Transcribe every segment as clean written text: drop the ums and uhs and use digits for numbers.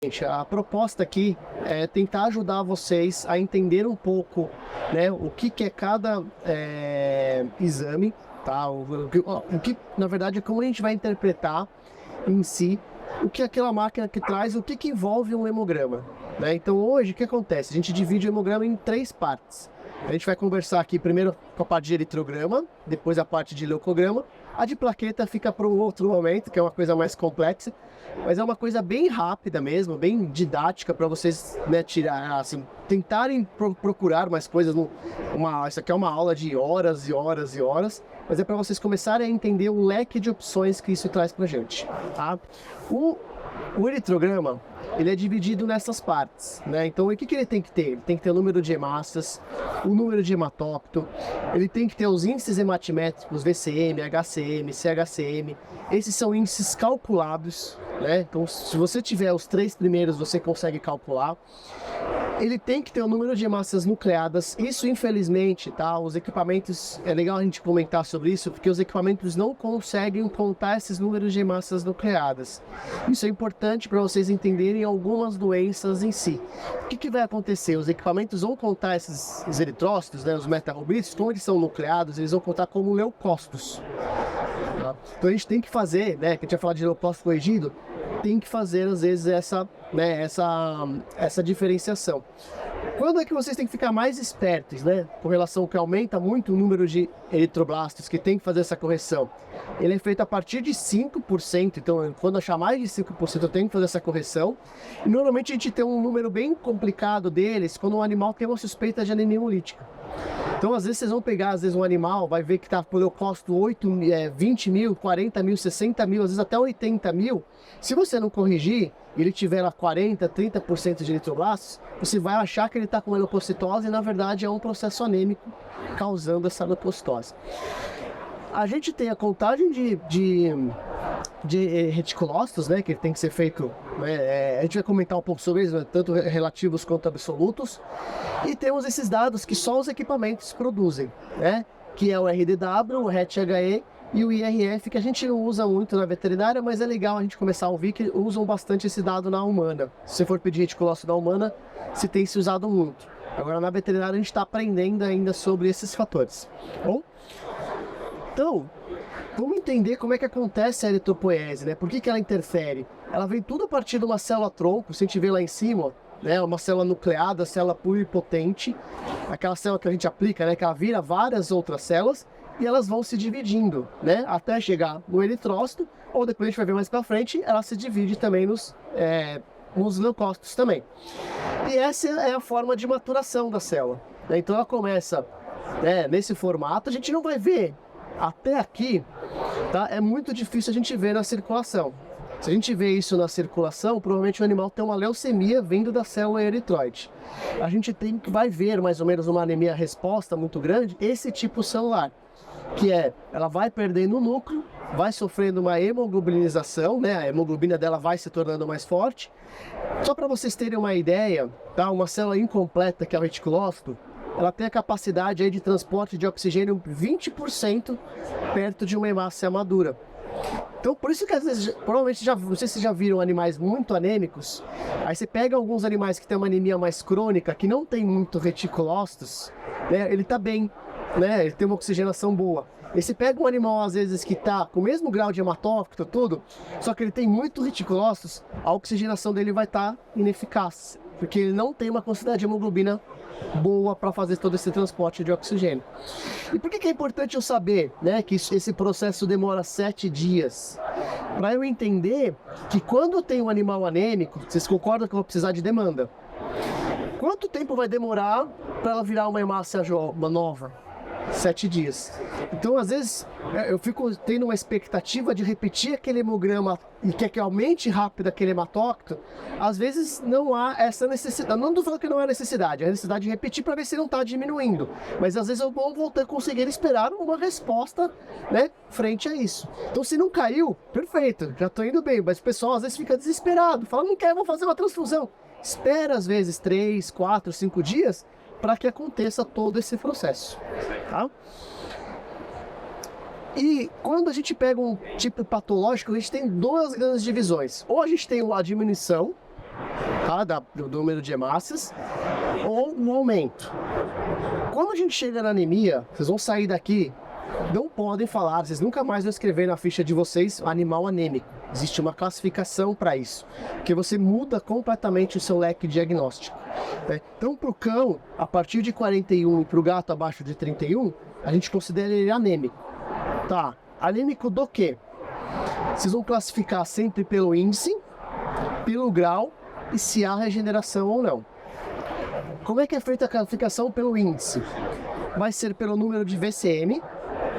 Gente, a proposta aqui é tentar ajudar vocês a entender um pouco, né, o que é cada exame, tá? O que, na verdade, é como a gente vai interpretar em si o que é aquela máquina que traz, o que envolve um hemograma, né? Então hoje o que acontece? A gente divide o hemograma em três partes. A gente vai conversar aqui primeiro com a parte de eritrograma, depois a parte de leucograma. A de plaqueta fica para um outro momento, que é uma coisa mais complexa, mas é uma coisa bem rápida mesmo, bem didática para vocês, né, tirar, assim, tentarem procurar mais coisas. Isso aqui é uma aula de horas e horas e horas, mas é para vocês começarem a entender o leque de opções que isso traz para a gente, tá? O eritrograma, ele é dividido nessas partes, né? Então, o que ele tem que ter? Ele tem que ter o número de hemácias, o número de hematócito, ele tem que ter os índices hematimétricos, VCM, HCM, CHCM. Esses são índices calculados, né? Então, se você tiver os três primeiros, você consegue calcular. Ele tem que ter o número de hemácias nucleadas. Isso, infelizmente, tá? Os equipamentos, é legal a gente comentar sobre isso, porque os equipamentos não conseguem contar esses números de hemácias nucleadas. Isso é importante para vocês entenderem algumas doenças em si. O que vai acontecer? Os equipamentos vão contar esses eritrócitos, né, os metabolitos, como eles são nucleados, eles vão contar como leucócitos. Tá? Então a gente tem que fazer, né, que a gente vai falar de leucócito corrigido, tem que fazer às vezes essa diferenciação. Quando é que vocês têm que ficar mais espertos, né? Com relação ao que aumenta muito o número de eritroblastos, que tem que fazer essa correção. Ele é feito a partir de 5%, então quando achar mais de 5% eu tenho que fazer essa correção. E normalmente a gente tem um número bem complicado deles quando o animal tem uma suspeita de anemia hemolítica. Então, às vezes, vocês vão pegar, às vezes, um animal, vai ver que está por leucócito 20 mil, 40 mil, 60 mil, às vezes até 80 mil. Se você não corrigir, ele tiver lá 40, 30% de eritroblastos, você vai achar que ele está com uma leucocitose e, na verdade, é um processo anêmico causando essa leucocitose. A gente tem a contagem de reticulócitos, né, que tem que ser feito, né, a gente vai comentar um pouco sobre isso, né, tanto relativos quanto absolutos, e temos esses dados que só os equipamentos produzem, né, que é o RDW, o RET-HE e o IRF, que a gente não usa muito na veterinária, mas é legal a gente começar a ouvir que usam bastante esse dado na humana. Se você for pedir reticulócito na humana, se tem se usado muito. Agora na veterinária a gente está aprendendo ainda sobre esses fatores. Bom, então, vamos entender como é que acontece a eritropoiese, né? Por que ela interfere? Ela vem tudo a partir de uma célula-tronco, se a gente vê lá em cima, né? Uma célula nucleada, célula pluripotente, aquela célula que a gente aplica, né? Que ela vira várias outras células e elas vão se dividindo, né? Até chegar no eritrócito, ou depois a gente vai ver mais pra frente, ela se divide também nos leucócitos também. E essa é a forma de maturação da célula, né? Então ela começa, né, nesse formato, a gente não vai ver até aqui, tá? É muito difícil a gente ver na circulação. Se a gente vê isso na circulação, provavelmente o animal tem uma leucemia vindo da célula eritroide. A gente vai ver mais ou menos uma anemia resposta muito grande, esse tipo celular, que ela vai perdendo o núcleo, vai sofrendo uma hemoglobinização, né? A hemoglobina dela vai se tornando mais forte. Só para vocês terem uma ideia, tá? Uma célula incompleta, que é o reticulócito, ela tem a capacidade aí de transporte de oxigênio 20% perto de uma hemácia madura. Então, por isso que às vezes, provavelmente, não sei se vocês já viram animais muito anêmicos, aí você pega alguns animais que tem uma anemia mais crônica, que não tem muito reticulócitos, né, ele tá bem, né, ele tem uma oxigenação boa. E você pega um animal, às vezes, que tá com o mesmo grau de hematócrito, tudo, só que ele tem muito reticulócitos, a oxigenação dele vai estar ineficaz, porque ele não tem uma quantidade de hemoglobina boa para fazer todo esse transporte de oxigênio. E por que é importante eu saber, né, que esse processo demora 7 dias? Para eu entender que quando eu tenho um animal anêmico, vocês concordam que eu vou precisar de demanda? Quanto tempo vai demorar para ela virar uma hemácia nova? 7 dias. Então, às vezes, eu fico tendo uma expectativa de repetir aquele hemograma e que aumente rápido aquele hematócrito. Às vezes, não há essa necessidade. Não estou falando que não há necessidade, é a necessidade de repetir para ver se não está diminuindo. Mas, às vezes, eu vou voltar a conseguir esperar uma resposta, né, frente a isso. Então, se não caiu, perfeito, já estou indo bem. Mas o pessoal, às vezes, fica desesperado. Fala, não quero, vou fazer uma transfusão. Espera, às vezes, 3, 4, 5 dias para que aconteça todo esse processo, tá? E quando a gente pega um tipo patológico, a gente tem duas grandes divisões. Ou a gente tem a diminuição, tá? Do número de hemácias, ou um aumento. Quando a gente chega na anemia, vocês vão sair daqui, não podem falar, vocês nunca mais vão escrever na ficha de vocês animal anêmico. Existe uma classificação para isso, que você muda completamente o seu leque diagnóstico. Né? Então, para o cão, a partir de 41 e para o gato abaixo de 31, a gente considera ele anêmico. Tá, anêmico do quê? Vocês vão classificar sempre pelo índice, pelo grau e se há regeneração ou não. Como é que é feita a classificação pelo índice? Vai ser pelo número de VCM,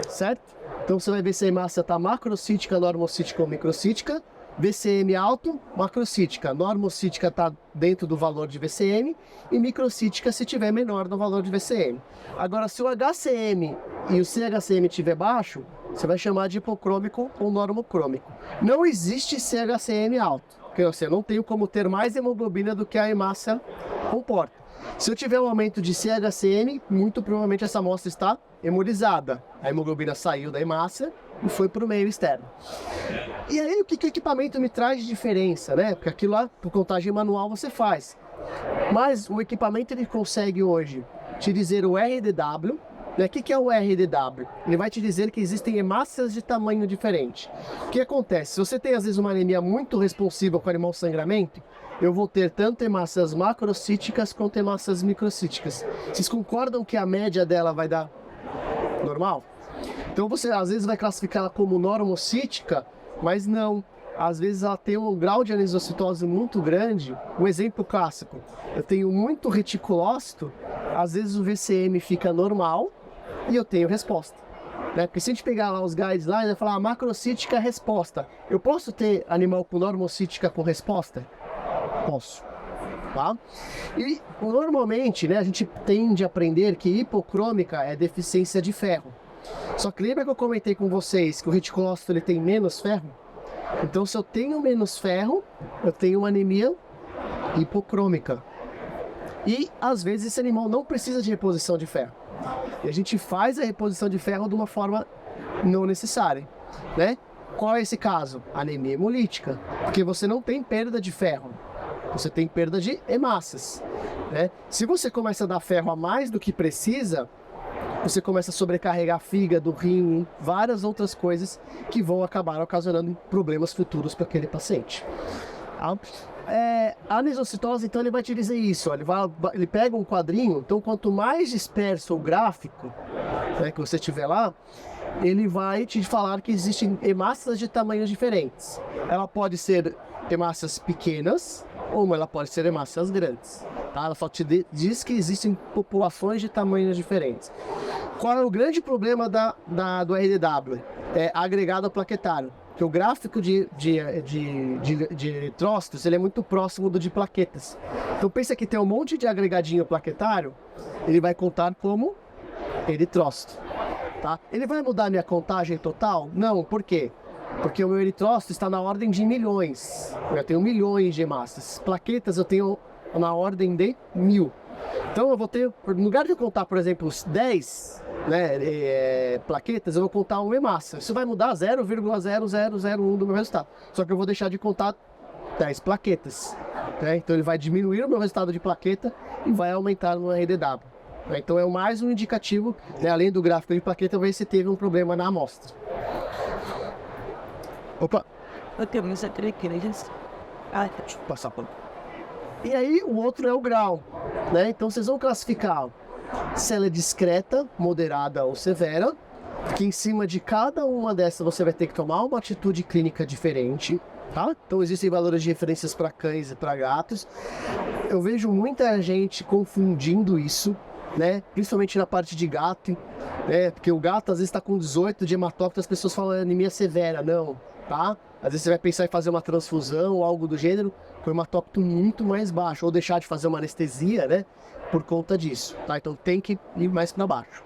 certo? Então você vai ver se a hemácia está macrocítica, normocítica ou microcítica. VCM alto, macrocítica. Normocítica está dentro do valor de VCM e microcítica se tiver menor do valor de VCM. Agora, se o HCM e o CHCM estiver baixo, você vai chamar de hipocrômico ou normocrômico. Não existe CHCM alto, porque você não tem como ter mais hemoglobina do que a hemácia comporta. Se eu tiver um aumento de CHCM, muito provavelmente essa amostra está hemolizada. A hemoglobina saiu da hemácia e foi para o meio externo. E aí, o que o equipamento me traz de diferença, né? Porque aquilo lá, por contagem manual, você faz. Mas o equipamento, ele consegue hoje te dizer o RDW. Né? O que é o RDW? Ele vai te dizer que existem hemácias de tamanho diferente. O que acontece? Se você tem, às vezes, uma anemia muito responsiva com animal sangramento, eu vou ter tanto hemácias macrocíticas quanto hemácias microcíticas. Vocês concordam que a média dela vai dar normal? Então você às vezes vai classificar ela como normocítica, mas não. Às vezes ela tem um grau de anisocitose muito grande. Um exemplo clássico, eu tenho muito reticulócito, às vezes o VCM fica normal e eu tenho resposta. Né? Porque se a gente pegar lá os guidelines, vai falar macrocítica resposta. Eu posso ter animal com normocítica com resposta? Posso. Tá? E normalmente, né, a gente tende a aprender que hipocrômica é deficiência de ferro. Só que lembra que eu comentei com vocês que o reticulócito ele tem menos ferro? Então, se eu tenho menos ferro, eu tenho uma anemia hipocrômica. E às vezes esse animal não precisa de reposição de ferro. E a gente faz a reposição de ferro de uma forma não necessária, né? Qual é esse caso? Anemia hemolítica, porque você não tem perda de ferro. Você tem perda de hemácias, né? Se você começa a dar ferro a mais do que precisa, você começa a sobrecarregar fígado, rim, várias outras coisas que vão acabar ocasionando problemas futuros para aquele paciente. A anisocitose, então, ele vai te dizer isso. Ele pega um quadrinho, então quanto mais disperso o gráfico, né, que você tiver lá, ele vai te falar que existem hemácias de tamanhos diferentes. Ela pode ser hemácias pequenas, ou ela pode ser hemácias grandes. Tá? Ela só te diz que existem populações de tamanhos diferentes. Qual é o grande problema do RDW? É agregado plaquetário. Que o gráfico de eritrócitos ele é muito próximo do de plaquetas. Então pensa que tem um monte de agregadinho plaquetário, ele vai contar como eritrócito. Tá? Ele vai mudar a minha contagem total? Não, por quê? Porque o meu eritrócito está na ordem de milhões. Eu tenho milhões de hemácias. Plaquetas eu tenho na ordem de 1000. Então eu vou ter, no lugar de eu contar, por exemplo, os 10 plaquetas, eu vou contar uma hemácia. Isso vai mudar 0,0001 do meu resultado. Só que eu vou deixar de contar 10 plaquetas. Né? Então ele vai diminuir o meu resultado de plaqueta e vai aumentar no RDW. Né? Então é mais um indicativo, né? Além do gráfico de plaqueta, ver se teve um problema na amostra. Opa! Eu tenho muita deixa eu passar por. E aí o outro é o grau, né? Então vocês vão classificar se ela é discreta, moderada ou severa, que em cima de cada uma dessas você vai ter que tomar uma atitude clínica diferente, tá? Então existem valores de referências para cães e para gatos. Eu vejo muita gente confundindo isso, né? Principalmente na parte de gato, né? Porque o gato às vezes está com 18 de hematócrito, as pessoas falam anemia severa, não, tá? Às vezes você vai pensar em fazer uma transfusão ou algo do gênero, com o hematócrito muito mais baixo, ou deixar de fazer uma anestesia, né? Por conta disso, tá? Então tem que ir mais para baixo.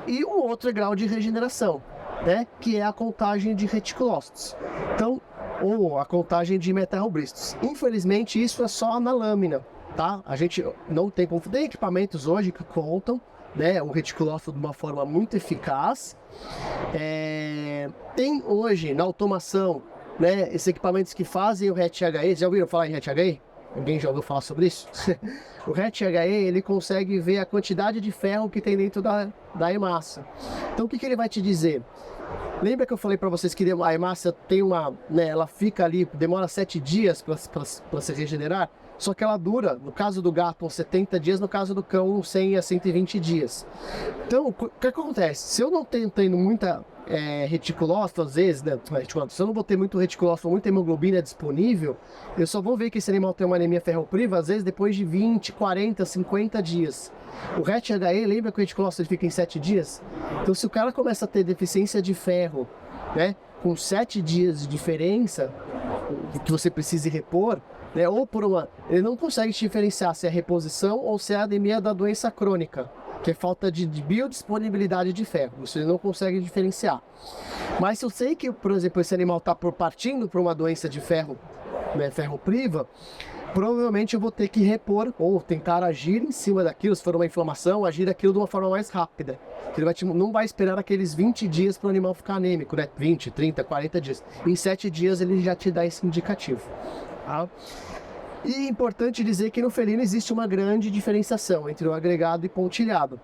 E o outro é grau de regeneração, né? Que é a contagem de reticulócitos. Então, ou a contagem de metarrobristos. Infelizmente, isso é só na lâmina, tá? A gente não tem como. Tem equipamentos hoje que contam, né, o reticulócito de uma forma muito eficaz. Tem hoje na automação né, esses equipamentos que fazem o RET-HE, já ouviram falar em RET-HE? Alguém já ouviu falar sobre isso? O RET-HE, ele consegue ver a quantidade de ferro que tem dentro da hemácia. Então, o que ele vai te dizer? Lembra que eu falei para vocês que a hemácia tem uma, né, ela fica ali, demora 7 dias para se regenerar? Só que ela dura, no caso do gato, uns 70 dias, no caso do cão, uns 100 a 120 dias. Então, o que acontece? Se eu não tenho tendo muita reticulócito, às vezes, né, se eu não vou ter muito reticulócito, muita hemoglobina disponível, eu só vou ver que esse animal tem uma anemia ferropriva, às vezes, depois de 20, 40, 50 dias. O RET-HE, lembra que o reticulócito ele fica em 7 dias? Então, se o cara começa a ter deficiência de ferro, né, com 7 dias de diferença, que você precise repor, né, ou por ele não consegue diferenciar se é reposição ou se é anemia da doença crônica, que é falta de biodisponibilidade de ferro. Isso ele não consegue diferenciar. Mas se eu sei que, por exemplo, esse animal está partindo para uma doença de ferro, né, ferropriva, provavelmente eu vou ter que repor ou tentar agir em cima daquilo, se for uma inflamação, agir aquilo de uma forma mais rápida. Ele não vai esperar aqueles 20 dias para o animal ficar anêmico, né? 20, 30, 40 dias. Em 7 dias ele já te dá esse indicativo. Tá? E é importante dizer que no felino existe uma grande diferenciação entre o agregado e pontilhado.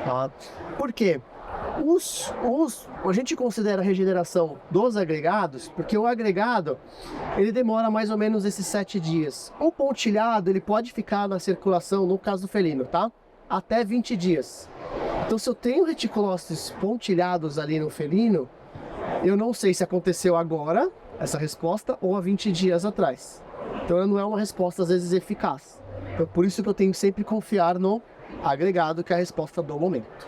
Tá? Por quê? A gente considera a regeneração dos agregados, porque o agregado ele demora mais ou menos esses 7 dias. O pontilhado ele pode ficar na circulação, no caso do felino, tá? Até 20 dias. Então, se eu tenho reticulócitos pontilhados ali no felino, eu não sei se aconteceu agora, essa resposta, ou há 20 dias atrás. Então, não é uma resposta, às vezes, eficaz. Então, por isso que eu tenho que sempre confiar no agregado, que é a resposta do momento.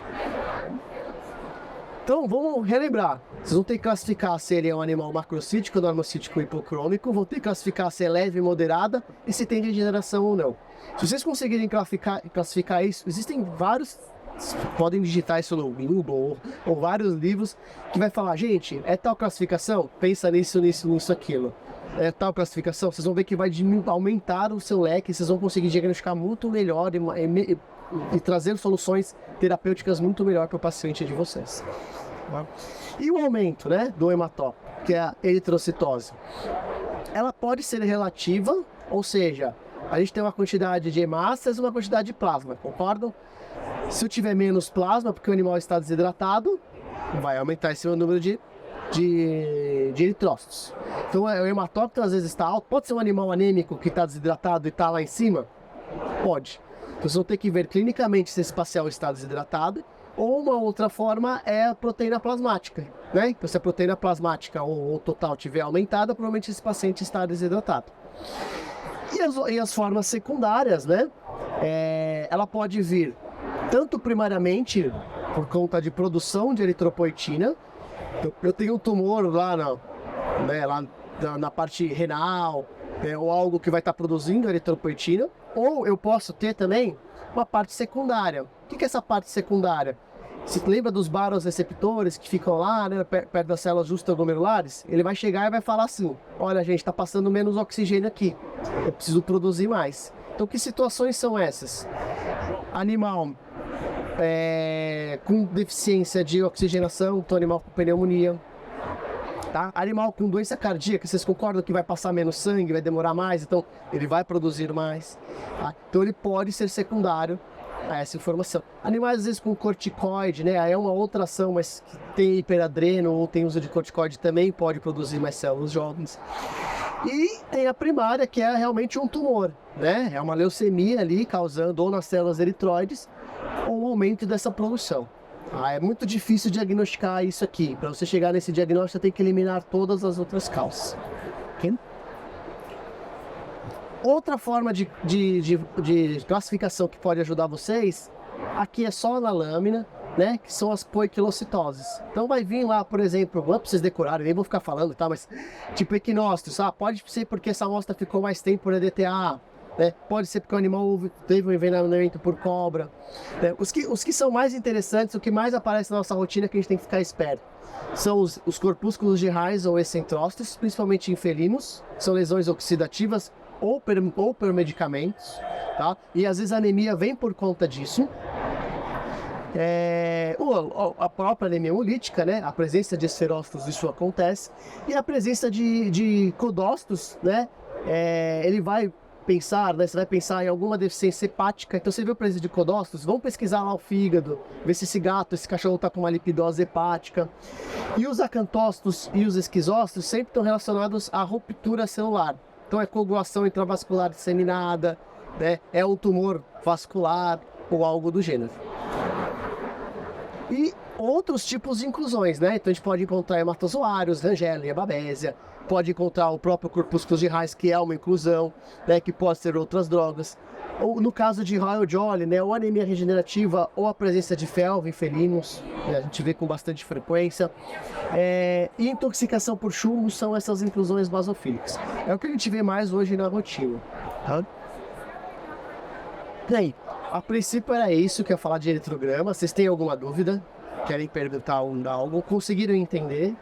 Então, vamos relembrar. Vocês vão ter que classificar se ele é um animal macrocítico, normocítico ou hipocrômico. Vão ter que classificar se é leve, moderada e se tem regeneração ou não. Se vocês conseguirem classificar isso, existem vários... Podem digitar isso no Google ou vários livros que vai falar, gente, é tal classificação? Pensa nisso, aquilo. É tal classificação? Vocês vão ver que vai aumentar o seu leque, vocês vão conseguir diagnosticar muito melhor e trazer soluções terapêuticas muito melhor para o paciente de vocês. E o aumento, né, do hematócrito, que é a eritrocitose, ela pode ser relativa, ou seja, a gente tem uma quantidade de hemácias e uma quantidade de plasma, concordam? Se eu tiver menos plasma, porque o animal está desidratado, vai aumentar esse número de eritrócitos. Então o hematócrito às vezes está alto. Pode ser um animal anêmico que está desidratado e está lá em cima? Pode. Então vocês vão ter que ver clinicamente se esse paciente está desidratado. Ou uma outra forma é a proteína plasmática, né? Então se a proteína plasmática ou total tiver aumentada, provavelmente esse paciente está desidratado. E as formas secundárias, né? Ela pode vir tanto primariamente por conta de produção de eritropoetina. Eu tenho um tumor lá na parte renal, ou algo que vai estar produzindo eritropoetina, ou eu posso ter também uma parte secundária. O que é essa parte secundária? Se lembra dos baroreceptores que ficam lá, né, perto das células justaglomerulares? Ele vai chegar e vai falar assim, olha gente, está passando menos oxigênio aqui, eu preciso produzir mais. Então que situações são essas? Animal com deficiência de oxigenação, então animal com pneumonia, tá? Animal com doença cardíaca, vocês concordam que vai passar menos sangue, vai demorar mais, então ele vai produzir mais, tá? Então ele pode ser secundário a essa informação. Animais às vezes com corticoide, né? É uma outra ação, mas que tem hiperadreno ou tem uso de corticoide também pode produzir mais células jovens. E tem a primária, que é realmente um tumor, né? É uma leucemia ali causando ou nas células eritroides ou um aumento dessa produção. É muito difícil diagnosticar isso aqui. Para você chegar nesse diagnóstico, você tem que eliminar todas as outras causas. Okay? Outra forma de classificação que pode ajudar vocês, aqui é só na lâmina, né, que são as poiquilocitoses. Então vai vir lá, por exemplo, não é pra vocês decorarem, nem vou ficar falando, tá, mas tipo equinócitos, pode ser porque essa amostra ficou mais tempo na DTA, né, pode ser porque o animal teve um envenenamento por cobra, né? Os que são mais interessantes, o que mais aparece na nossa rotina que a gente tem que ficar esperto, são os corpúsculos de Reis ou excentrócitos, principalmente em felinos, são lesões oxidativas ou por medicamentos, tá? E às vezes a anemia vem por conta disso. A própria anemia hemolítica, né? A presença de esferócitos, isso acontece. E a presença de codócitos, né? Ele vai pensar, né? Você vai pensar em alguma deficiência hepática. Então você vê a presença de codócitos, vamos pesquisar lá o fígado, ver se esse cachorro está com uma lipidose hepática. E os acantócitos e os esquizócitos sempre estão relacionados à ruptura celular. Então é coagulação intravascular disseminada, né? É um tumor vascular ou algo do gênero. E outros tipos de inclusões, né? Então a gente pode encontrar hematozoários, Rangella e Babésia, pode encontrar o próprio corpúsculo de Reis, que é uma inclusão, né? Que pode ser outras drogas. Ou no caso de Royal Jolly, né? Ou anemia regenerativa ou a presença de felva em felinos, né? A gente vê com bastante frequência. E intoxicação por chumbo são essas inclusões basofílicas. É o que a gente vê mais hoje na rotina. Tá? E aí, a princípio era isso que eu ia falar de eritrograma. Vocês têm alguma dúvida? Querem perguntar algo? Conseguiram entender?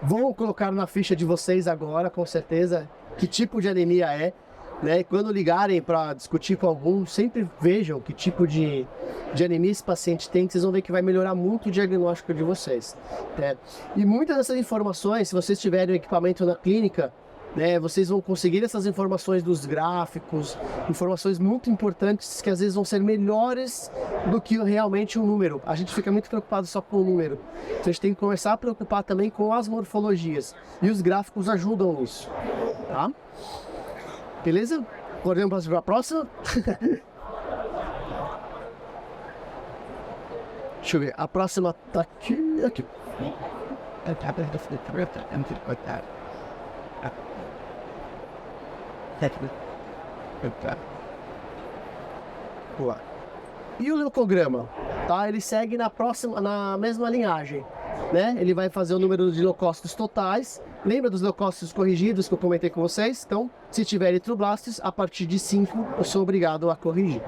Vão colocar na ficha de vocês agora, com certeza, que tipo de anemia é. Né? E quando ligarem para discutir com algum, sempre vejam que tipo de anemia esse paciente tem, que vocês vão ver que vai melhorar muito o diagnóstico de vocês. Né? E muitas dessas informações, se vocês tiverem o equipamento na clínica, né, vocês vão conseguir essas informações dos gráficos, informações muito importantes que às vezes vão ser melhores do que realmente o número. A gente fica muito preocupado só com o número. Então a gente tem que começar a preocupar também com as morfologias. E os gráficos ajudam nisso. Tá? Beleza? Podemos para a próxima? Deixa eu ver. A próxima tá aqui. Aqui. E o leucograma, tá? Ele segue na mesma linhagem, né? Ele vai fazer o número de leucócitos totais. Lembra dos leucócitos corrigidos que eu comentei com vocês? Então, se tiver eritroblastos, a partir de 5 eu sou obrigado a corrigir.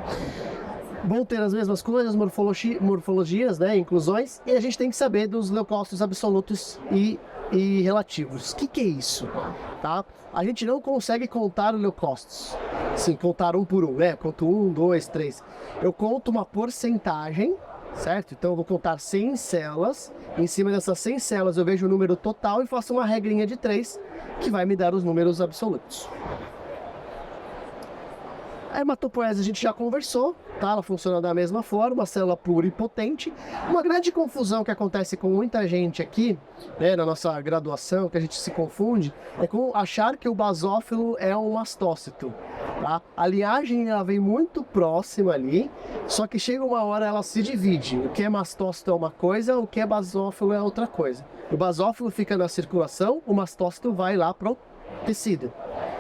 Vão ter as mesmas coisas, morfologias, né? Inclusões. E a gente tem que saber dos leucócitos absolutos e relativos. O que é isso? Tá? A gente não consegue contar os leucócitos. Sim, contar um por um, né? Conto 1, 2, 3. Eu conto uma porcentagem, certo? Então eu vou contar 100 células. Em cima dessas 100 células eu vejo o número total e faço uma regrinha de 3 que vai me dar os números absolutos. A hematopoese a gente já conversou, tá? Ela funciona da mesma forma, uma célula pluripotente. Uma grande confusão que acontece com muita gente aqui, né, na nossa graduação, que a gente se confunde, é com achar que o basófilo é um mastócito. Tá? A linhagem ela vem muito próxima ali, só que chega uma hora ela se divide. O que é mastócito é uma coisa, o que é basófilo é outra coisa. O basófilo fica na circulação, o mastócito vai lá pro tecido.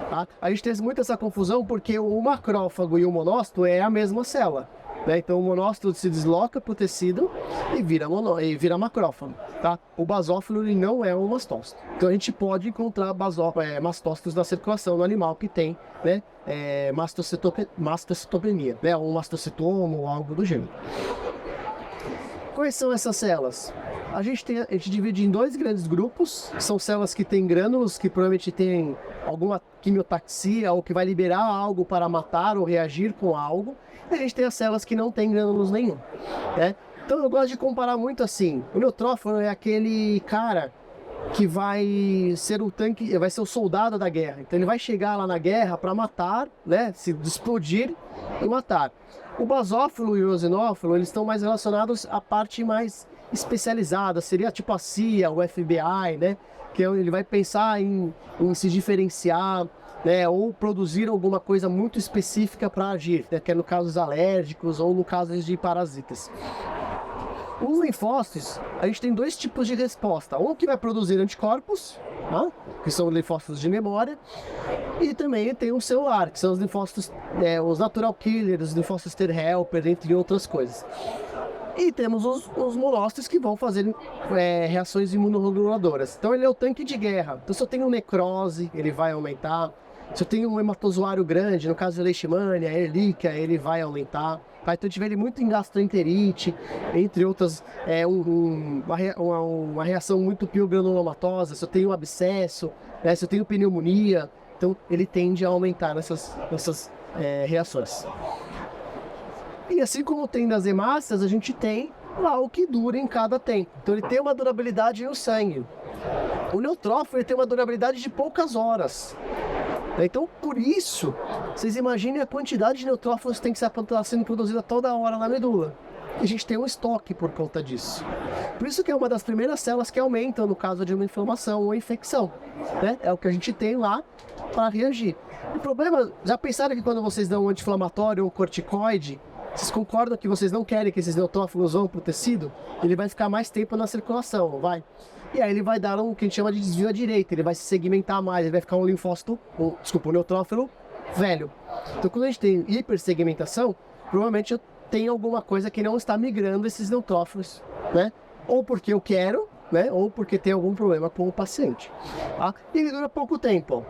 Tá? A gente tem muito essa confusão porque o macrófago e o monócito é a mesma célula. Né? Então o monócito se desloca para o tecido e vira macrófago. Tá? O basófilo ele não é um mastócito. Então a gente pode encontrar mastócitos na circulação no animal que tem, né, mastocitopenia, né, um mastocitoma ou algo do gênero. Quais são essas células? A gente divide em dois grandes grupos, são células que têm grânulos, que provavelmente têm alguma quimiotaxia ou que vai liberar algo para matar ou reagir com algo. E a gente tem as células que não têm grânulos nenhum, né? Então eu gosto de comparar muito assim, o neutrófilo é aquele cara que vai ser o tanque, vai ser o soldado da guerra. Então ele vai chegar lá na guerra para matar, né, se explodir e matar. O basófilo e o eosinófilo, eles estão mais relacionados à parte mais especializada, seria tipo a CIA, o FBI, né? Que ele vai pensar em se diferenciar, né? Ou produzir alguma coisa muito específica para agir, né? Que é no caso dos alérgicos ou no caso de parasitas. Os linfócitos, a gente tem dois tipos de resposta. Um que vai produzir anticorpos, tá? Que são os linfócitos de memória, e também tem o celular, que são os linfócitos, os natural killers, os linfócitos T helper, entre outras coisas. E temos os monócitos que vão fazer reações imunoreguladoras. Então ele é o tanque de guerra. Então se eu tenho necrose, ele vai aumentar. Se eu tenho um hematozoário grande, no caso de leishmania, erlíquia, ele vai aumentar. Tá? Então eu tive ele muito em gastroenterite, entre outras, uma reação muito piogranulomatosa. Se eu tenho um abscesso, né? Se eu tenho pneumonia, então ele tende a aumentar nessas reações. E assim como tem nas hemácias, a gente tem lá o que dura em cada tempo. Então ele tem uma durabilidade no sangue. O neutrófilo ele tem uma durabilidade de poucas horas. Então, por isso, vocês imaginem a quantidade de neutrófilos que tem que estar sendo produzida toda hora na medula. E a gente tem um estoque por conta disso. Por isso que é uma das primeiras células que aumentam no caso de uma inflamação ou infecção. Né? É o que a gente tem lá para reagir. O problema, já pensaram que quando vocês dão um anti-inflamatório ou um corticoide, vocês concordam que vocês não querem que esses neutrófilos vão para o tecido? Ele vai ficar mais tempo na circulação, não vai? E aí ele vai dar um que a gente chama de desvio à direita, ele vai se segmentar mais, ele vai ficar um linfócito, um neutrófilo velho. Então quando a gente tem hipersegmentação, provavelmente eu tenho alguma coisa que não está migrando esses neutrófilos, né? Ou porque eu quero, né? Ou porque tem algum problema com o paciente. Tá? E ele dura pouco tempo,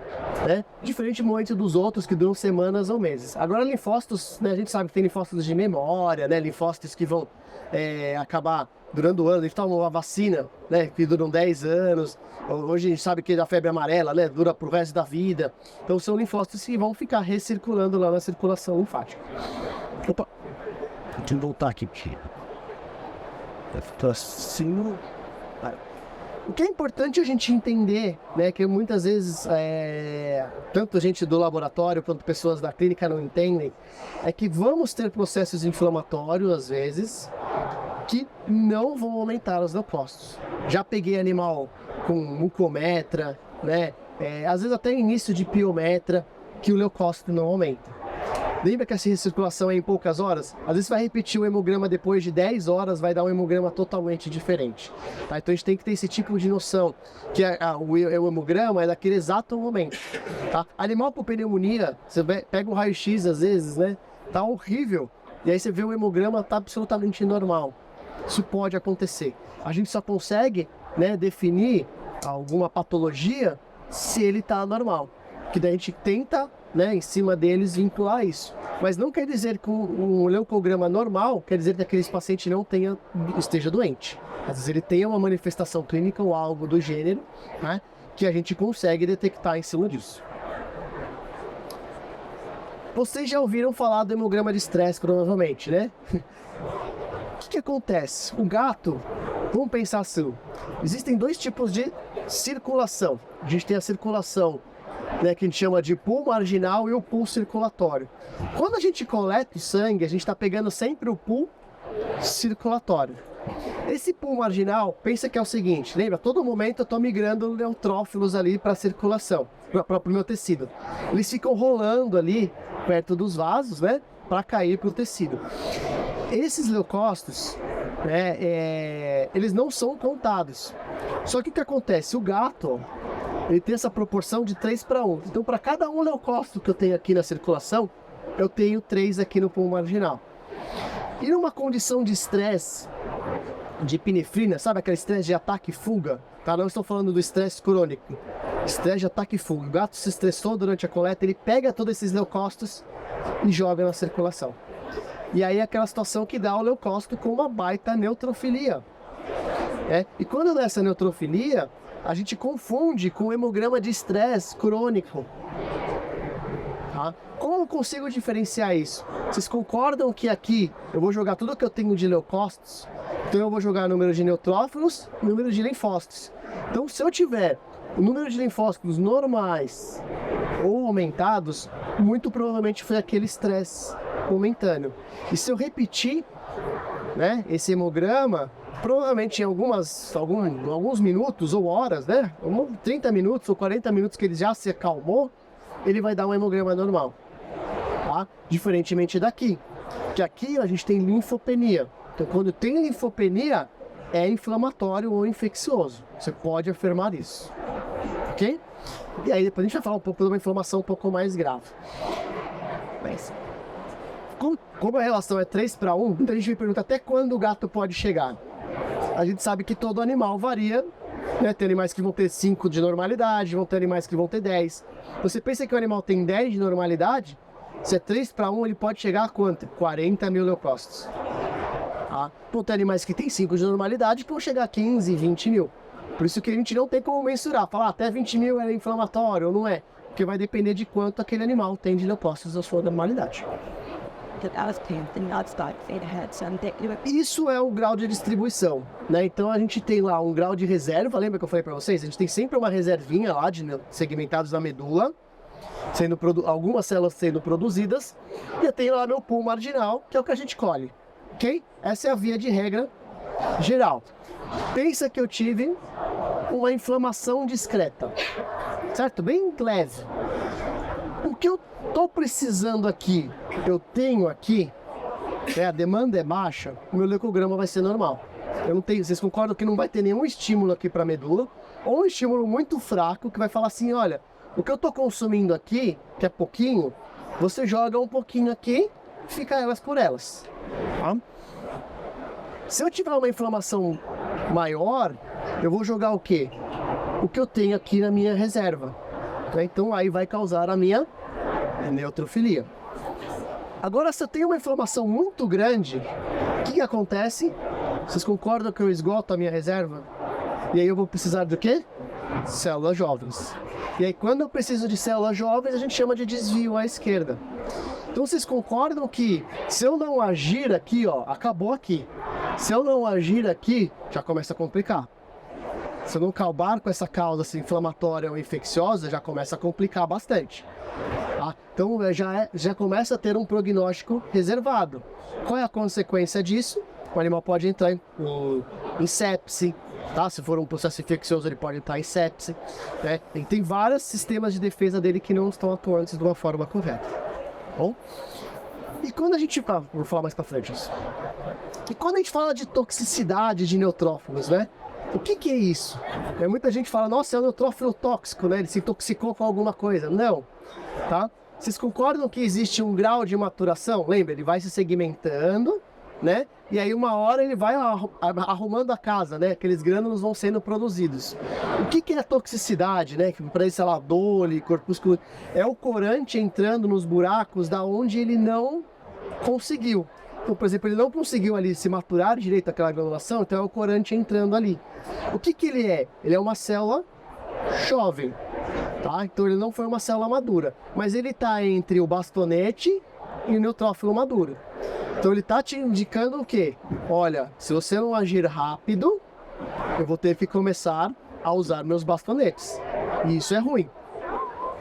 né? Diferentemente dos outros que duram semanas ou meses. Agora linfócitos, né? A gente sabe que tem linfócitos de memória, né? Linfócitos que vão acabar durando anos. A gente toma uma vacina, né? Que duram 10 anos. Hoje a gente sabe que a febre amarela, né? Dura pro resto da vida. Então são linfócitos que vão ficar recirculando lá na circulação linfática. Opa! Deixa eu voltar aqui. Tô assim. O que é importante a gente entender, né, que muitas vezes tanto a gente do laboratório quanto pessoas da clínica não entendem, é que vamos ter processos inflamatórios às vezes que não vão aumentar os leucócitos. Já peguei animal com mucometra, né, às vezes até início de piometra, que o leucócito não aumenta. Lembra que essa recirculação é em poucas horas? Às vezes vai repetir o hemograma depois de 10 horas, vai dar um hemograma totalmente diferente. Tá? Então a gente tem que ter esse tipo de noção, que o hemograma é daquele exato momento. Tá? Animal com pneumonia, você pega o raio-x às vezes, né? Tá horrível. E aí você vê o hemograma tá absolutamente normal. Isso pode acontecer. A gente só consegue, né, definir alguma patologia se ele tá normal. Que daí a gente tenta, né, em cima deles vincular isso. Mas não quer dizer que um leucograma normal, quer dizer que aquele paciente não esteja doente. Às vezes ele tenha uma manifestação clínica ou algo do gênero, né, que a gente consegue detectar em cima disso. Vocês já ouviram falar do hemograma de estresse, provavelmente, né? O que acontece? O gato, vamos pensar assim, existem dois tipos de circulação. A gente tem a circulação, né, que a gente chama de pool marginal e o pool circulatório. Quando a gente coleta o sangue, a gente está pegando sempre o pool circulatório. Esse pool marginal, pensa que é o seguinte, lembra? A todo momento eu estou migrando neutrófilos ali para a circulação, para o meu tecido. Eles ficam rolando ali perto dos vasos, né, para cair para o tecido. Esses leucócitos, né, eles não são contados. Só que o que acontece? O gato, ele tem essa proporção de 3:1. Então, para cada um leucócito que eu tenho aqui na circulação, eu tenho 3 aqui no pulmão marginal. E numa condição de estresse, de epinefrina, sabe aquele estresse de ataque e fuga? Tá? Não estou falando do estresse crônico. Estresse de ataque e fuga. O gato se estressou durante a coleta, ele pega todos esses leucócitos e joga na circulação. E aí é aquela situação que dá o leucócito com uma baita neutrofilia. E quando dá essa neutrofilia, a gente confunde com o hemograma de estresse crônico. Tá? Como eu consigo diferenciar isso? Vocês concordam que aqui eu vou jogar tudo que eu tenho de leucócitos? Então eu vou jogar número de neutrófilos e número de linfócitos. Então se eu tiver o número de linfócitos normais ou aumentados, muito provavelmente foi aquele estresse momentâneo. E se eu repetir, né, esse hemograma, provavelmente em alguns minutos ou horas, né, 30 minutos ou 40 minutos que ele já se acalmou, ele vai dar um hemograma normal. Tá? Diferentemente daqui, que aqui a gente tem linfopenia. Então quando tem linfopenia, é inflamatório ou infeccioso. Você pode afirmar isso. Ok? E aí depois a gente vai falar um pouco de uma inflamação um pouco mais grave. Mas, como a relação é 3:1, muita gente me pergunta até quando o gato pode chegar. A gente sabe que todo animal varia, né? Tem animais que vão ter 5 de normalidade, vão ter animais que vão ter 10. Você pensa que o animal tem 10 de normalidade, se é 3:1, ele pode chegar a quanto? 40 mil leucócitos. Tá? Vão ter animais que tem 5 de normalidade que vão chegar a 15, 20 mil. Por isso que a gente não tem como mensurar, falar até 20 mil é inflamatório ou não é. Porque vai depender de quanto aquele animal tem de leucócitos da sua normalidade. Isso é o grau de distribuição, né? Então a gente tem lá um grau de reserva, lembra que eu falei para vocês? A gente tem sempre uma reservinha lá de segmentados na medula, algumas células sendo produzidas, e eu tenho lá meu pool marginal, que é o que a gente colhe, ok? Essa é a via de regra geral. Pensa que eu tive uma inflamação discreta, certo? Bem leve. O que eu estou precisando aqui, eu tenho aqui, a demanda é baixa, o meu leucograma vai ser normal. Eu não tenho, vocês concordam que não vai ter nenhum estímulo aqui para a medula, ou um estímulo muito fraco que vai falar assim, olha, o que eu estou consumindo aqui, que é pouquinho, você joga um pouquinho aqui, fica elas por elas. Tá? Se eu tiver uma inflamação maior, eu vou jogar o quê? O que eu tenho aqui na minha reserva. Então aí vai causar a minha neutrofilia. Agora, se eu tenho uma inflamação muito grande, o que acontece? Vocês concordam que eu esgoto a minha reserva? E aí eu vou precisar do quê? Células jovens. E aí quando eu preciso de células jovens, a gente chama de desvio à esquerda. Então vocês concordam que se eu não agir aqui, ó, acabou aqui. Se eu não agir aqui, já começa a complicar. Se eu não acabar com essa causa assim, inflamatória ou infecciosa, já começa a complicar bastante. Tá? Então já começa a ter um prognóstico reservado. Qual é a consequência disso? O animal pode entrar em sepse, tá? Se for um processo infeccioso, ele pode entrar em sepse. Né? E tem vários sistemas de defesa dele que não estão atuantes de uma forma correta. Bom? E quando a gente fala, vou falar mais pra frente isso. E quando a gente fala de toxicidade de neutrófilos, né? O que é isso? Muita gente fala, nossa, é um neutrófilo tóxico, né? Ele se intoxicou com alguma coisa. Não, tá? Vocês concordam que existe um grau de maturação? Lembra, ele vai se segmentando, né? E aí uma hora ele vai arrumando a casa, né? Aqueles grânulos vão sendo produzidos. O que é a toxicidade, né? Para esse, sei lá, dole, corpúsculo, é o corante entrando nos buracos da onde ele não conseguiu. Então, por exemplo, ele não conseguiu ali se maturar direito aquela granulação, então é o corante entrando ali. O que ele é? Ele é uma célula jovem, tá? Então ele não foi uma célula madura, mas ele está entre o bastonete e o neutrófilo maduro. Então ele está te indicando o quê? Olha, se você não agir rápido, eu vou ter que começar a usar meus bastonetes. E isso é ruim,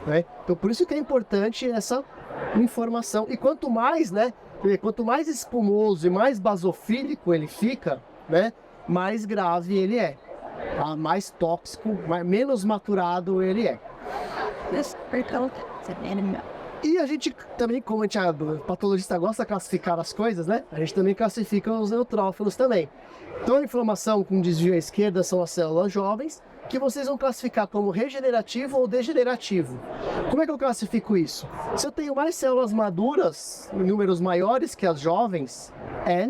né? Então por isso que é importante essa informação. E quanto mais, né? Quanto mais espumoso e mais basofílico ele fica, né? Mais grave ele é. Tá? Mais tóxico, menos maturado ele é. E a gente também, como o patologista gosta de classificar as coisas, né? A gente também classifica os neutrófilos também. Então a inflamação com desvio à esquerda são as células jovens, que vocês vão classificar como regenerativo ou degenerativo. Como é que eu classifico isso? Se eu tenho mais células maduras, em números maiores que as jovens, é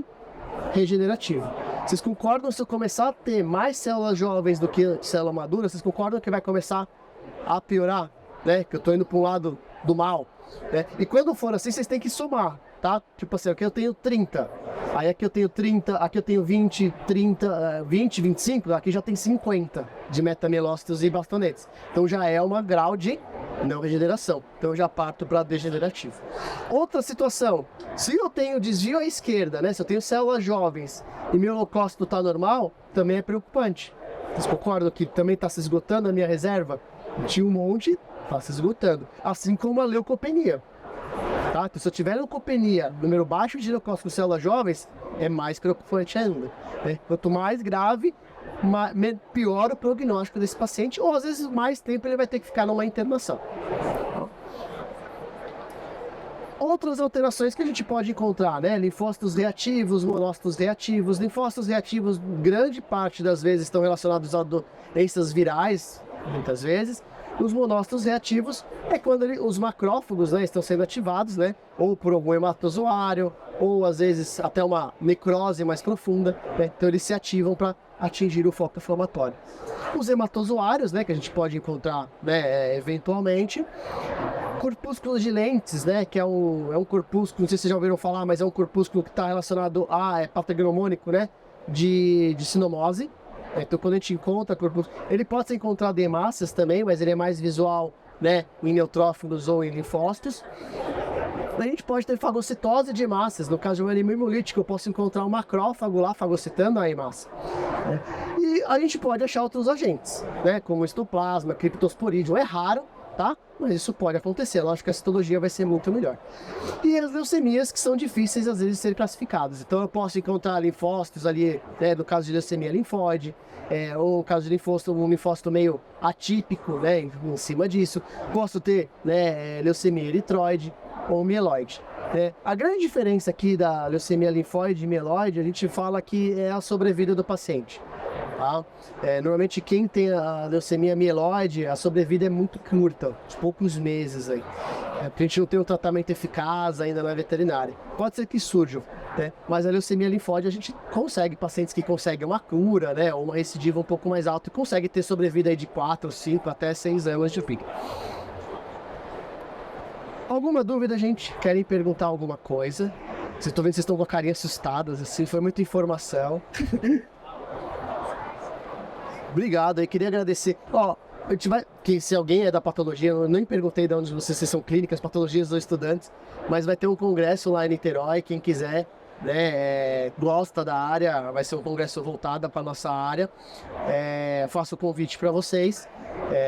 regenerativo. Vocês concordam se eu começar a ter mais células jovens do que célula madura, vocês concordam que vai começar a piorar, né? Que eu estou indo para um lado do mal, né? E quando for assim, vocês têm que somar, tá? Tipo assim, aqui eu tenho 30, aí aqui eu tenho 30, aqui eu tenho 20, 30, 20, 25, aqui já tem 50 de metamelócitos e bastonetes. Então já é um grau de não regeneração. Então eu já parto para degenerativo. Outra situação, se eu tenho desvio à esquerda, né? Se eu tenho células jovens e meu leucócito está normal, também é preocupante. Vocês concordam que também está se esgotando a minha reserva? Tinha um monte, está se esgotando. Assim como a leucopenia. Tá? Então, se eu tiver leucopenia, número baixo de leucócitos com células jovens, é mais preocupante ainda. Né? Quanto mais grave, pior o prognóstico desse paciente, ou às vezes mais tempo ele vai ter que ficar numa internação. Outras alterações que a gente pode encontrar, né? Linfócitos reativos, monócitos reativos. Linfócitos reativos, grande parte das vezes estão relacionados a doenças virais, muitas vezes. Os monócitos reativos é quando os macrófagos, né, estão sendo ativados, né, ou por algum hematozoário, ou às vezes até uma necrose mais profunda, né, então eles se ativam para atingir o foco inflamatório. Os hematozoários, né, que a gente pode encontrar, né, eventualmente. Corpúsculos de lentes, né, que é um corpúsculo, não sei se vocês já ouviram falar, mas é um corpúsculo que está relacionado a patognomônico, né, de sinomose. Então quando a gente encontra corpúsculo, ele pode ser encontrado em hemácias também, mas ele é mais visual, né, em neutrófilos ou em linfócitos. A gente pode ter fagocitose de hemácias. No caso de um anemia hemolítica, eu posso encontrar um macrófago lá fagocitando a hemácia. E a gente pode achar outros agentes, né? Como histoplasma, criptosporidium. É raro, tá? Mas isso pode acontecer. Lógico que a citologia vai ser muito melhor. E as leucemias que são difíceis, às vezes, de serem classificadas. Então, eu posso encontrar linfócitos ali, né? No caso de leucemia linfóide, ou no caso de linfócito, um linfócito meio atípico, né? Em cima disso. Posso ter, né? Leucemia eritroide ou mieloide. A grande diferença aqui da leucemia linfóide e mieloide, a gente fala que é a sobrevida do paciente. Tá? Normalmente quem tem a leucemia mieloide, a sobrevida é muito curta, de poucos meses aí. Porque a gente não tem um tratamento eficaz ainda na veterinária. Pode ser que surjam, né? Mas a leucemia linfóide a gente consegue, pacientes que conseguem uma cura, né? Ou uma recidiva um pouco mais alta e consegue ter sobrevida aí de 4, 5 até 6 anos de vida. Alguma dúvida, gente? Querem perguntar alguma coisa? Vocês estão vendo que vocês estão com a carinha assustadas, assim, foi muita informação. Obrigado aí, queria agradecer. Ó, a gente vai, que se alguém é da patologia, eu nem perguntei de onde vocês são clínicas, patologias ou estudantes, mas vai ter um congresso lá em Niterói, quem quiser, né, gosta da área, vai ser um congresso voltado para a nossa área. Faço o convite para vocês.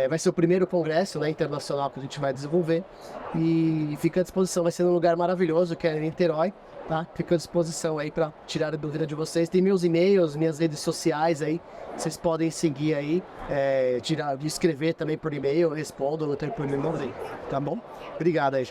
Vai ser o primeiro congresso, né, internacional que a gente vai desenvolver e fica à disposição, vai ser num lugar maravilhoso que é em Niterói, tá? Fica à disposição aí para tirar a dúvida de vocês. Tem meus e-mails, minhas redes sociais aí, vocês podem seguir aí, escrever também por e-mail, eu respondo, eu tenho problema aí, tá bom? Obrigado aí.